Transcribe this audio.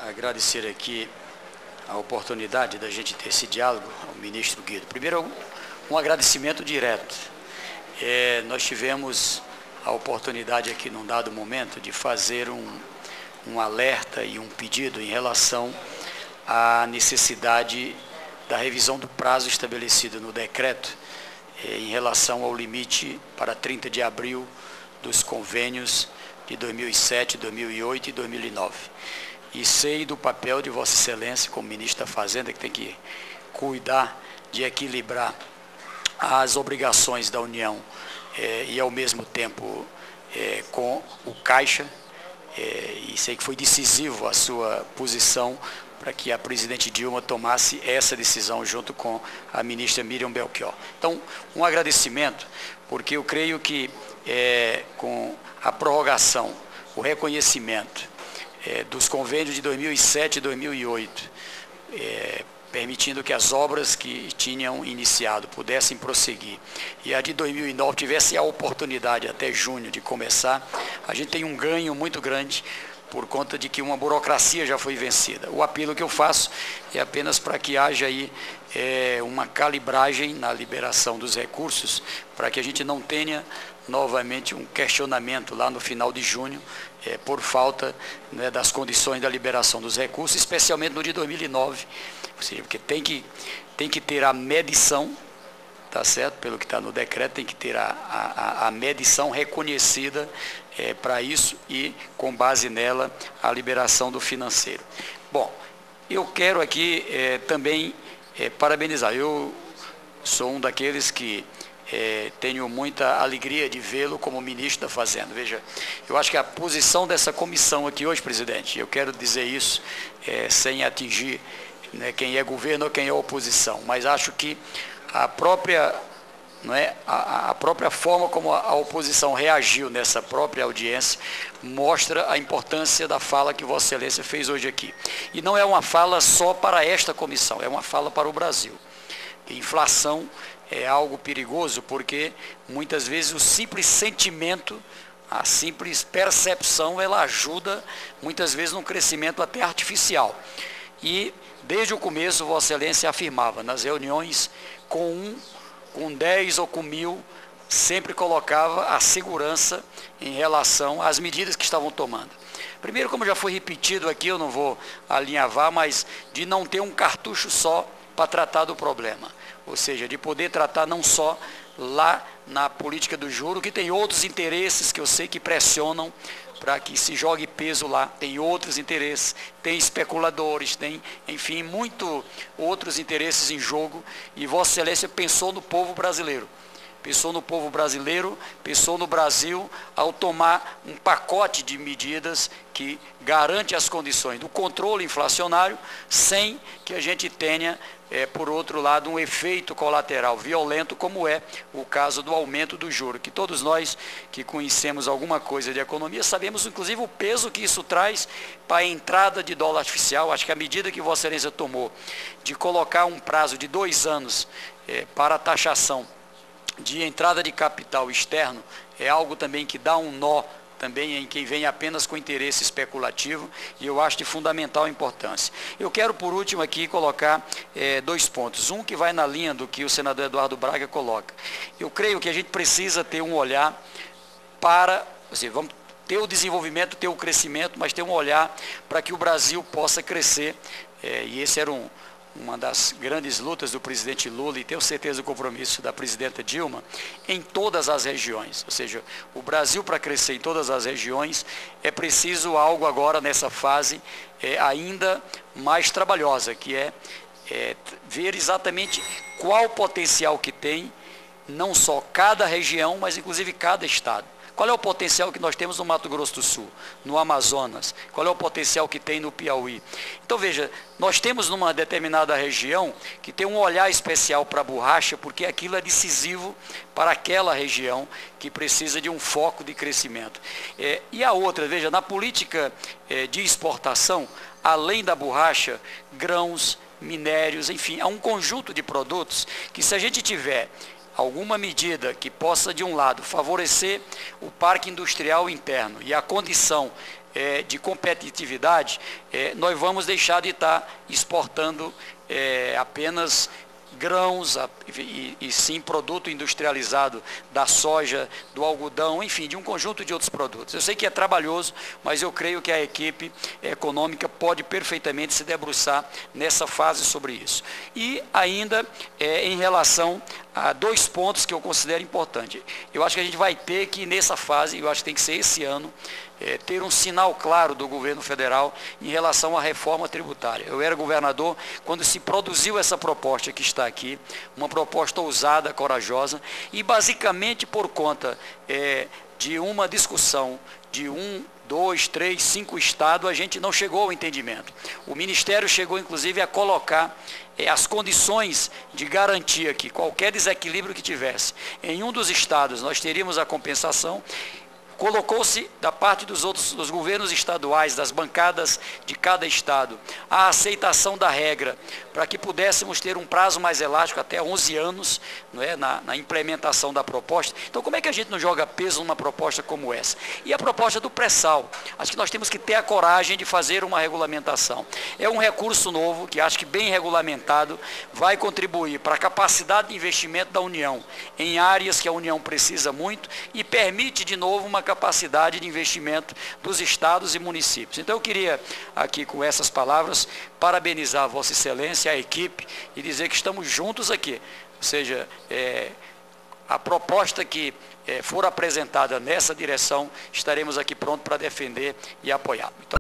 agradecer aqui a oportunidade da gente ter esse diálogo ao ministro Guido. Primeiro, um agradecimento direto. Nós tivemos a oportunidade aqui, num dado momento, de fazer um alerta e um pedido em relação à necessidade da revisão do prazo estabelecido no decreto em relação ao limite para 30 de abril dos convênios de 2007, 2008 e 2009. E sei do papel de Vossa Excelência como ministro da Fazenda, que tem que cuidar de equilibrar as obrigações da União e, ao mesmo tempo, com o Caixa, e sei que foi decisivo a sua posição para que a presidente Dilma tomasse essa decisão junto com a ministra Miriam Belchior. Então, um agradecimento, porque eu creio que com a prorrogação, o reconhecimento dos convênios de 2007 e 2008, permitindo que as obras que tinham iniciado pudessem prosseguir, e a de 2009 tivesse a oportunidade até junho de começar, a gente tem um ganho muito grande por conta de que uma burocracia já foi vencida. O apelo que eu faço é apenas para que haja aí uma calibragem na liberação dos recursos, para que a gente não tenha novamente um questionamento lá no final de junho, por falta, né, das condições da liberação dos recursos, especialmente no de 2009, ou seja, porque tem que ter a medição, tá certo? Pelo que está no decreto, tem que ter a medição reconhecida para isso e, com base nela, a liberação do financeiro. Bom, eu quero aqui também parabenizar. Eu sou um daqueles que tenho muita alegria de vê-lo como ministro da Fazenda. Veja, eu acho que a posição dessa comissão aqui hoje, presidente, eu quero dizer isso sem atingir, né, quem é governo ou quem é oposição, mas acho que a própria forma como a oposição reagiu nessa própria audiência mostra a importância da fala que Vossa Excelência fez hoje aqui. E não é uma fala só para esta comissão, é uma fala para o Brasil. Inflação é algo perigoso porque muitas vezes o simples sentimento, a simples percepção, ela ajuda muitas vezes num crescimento até artificial. E desde o começo Vossa Excelência afirmava nas reuniões com 10 ou com 1000, sempre colocava a segurança em relação às medidas que estavam tomando. Primeiro, como já foi repetido aqui, eu não vou alinhavar, mas de não ter um cartucho só para tratar do problema. Ou seja, de poder tratar não só lá na política do juro, que tem outros interesses que eu sei que pressionam para que se jogue peso lá, tem outros interesses, tem especuladores, tem, enfim, muito outros interesses em jogo, e Vossa Excelência pensou no povo brasileiro. Pensou no povo brasileiro, pensou no Brasil ao tomar um pacote de medidas que garante as condições do controle inflacionário, sem que a gente tenha, por outro lado, um efeito colateral violento, como é o caso do aumento do juro, que todos nós que conhecemos alguma coisa de economia sabemos, inclusive, o peso que isso traz para a entrada de dólar artificial. Acho que a medida que Vossa Excelência tomou de colocar um prazo de 2 anos para a taxação de entrada de capital externo é algo também que dá um nó também em quem vem apenas com interesse especulativo, e eu acho de fundamental importância. Eu quero, por último, aqui colocar 2 pontos. Um que vai na linha do que o senador Eduardo Braga coloca. Eu creio que a gente precisa ter um olhar para, vamos ter o desenvolvimento, ter o crescimento, mas ter um olhar para que o Brasil possa crescer, e esse era uma das grandes lutas do presidente Lula, e tenho certeza do compromisso da presidenta Dilma, em todas as regiões. Ou seja, o Brasil, para crescer em todas as regiões, é preciso algo agora nessa fase ainda mais trabalhosa, que é ver exatamente qual o potencial que tem, não só cada região, mas inclusive cada estado. Qual é o potencial que nós temos no Mato Grosso do Sul, no Amazonas? Qual é o potencial que tem no Piauí? Então, veja, nós temos numa determinada região que tem um olhar especial para a borracha, porque aquilo é decisivo para aquela região que precisa de um foco de crescimento. E a outra, veja, na política de exportação, além da borracha, grãos, minérios, enfim, há um conjunto de produtos que, se a gente tiver alguma medida que possa, de um lado, favorecer o parque industrial interno e a condição de competitividade, nós vamos deixar de estar exportando apenas grãos e sim produto industrializado da soja, do algodão, enfim, de um conjunto de outros produtos. Eu sei que é trabalhoso, mas eu creio que a equipe econômica pode perfeitamente se debruçar nessa fase sobre isso. E ainda em relação a 2 pontos que eu considero importantes. Eu acho que a gente vai ter que, nessa fase, eu acho que tem que ser esse ano, ter um sinal claro do governo federal em relação à reforma tributária. Eu era governador quando se produziu essa proposta que está aqui, uma proposta ousada, corajosa, e basicamente por conta de uma discussão de 1, 2, 3, 5 estados, a gente não chegou ao entendimento. O Ministério chegou, inclusive, a colocar as condições de garantia que qualquer desequilíbrio que tivesse em um dos estados, nós teríamos a compensação. Colocou-se da parte dos governos estaduais, das bancadas de cada estado, a aceitação da regra, para que pudéssemos ter um prazo mais elástico, até 11 anos, não é, na implementação da proposta. Então, como é que a gente não joga peso numa proposta como essa? E a proposta do pré-sal, acho que nós temos que ter a coragem de fazer uma regulamentação. É um recurso novo, que acho que bem regulamentado, vai contribuir para a capacidade de investimento da União, em áreas que a União precisa muito, e permite, de novo, uma capacidade de investimento dos estados e municípios. Então eu queria aqui com essas palavras parabenizar a Vossa Excelência, a equipe e dizer que estamos juntos aqui. Ou seja, a proposta que for apresentada nessa direção, estaremos aqui prontos para defender e apoiar. Muito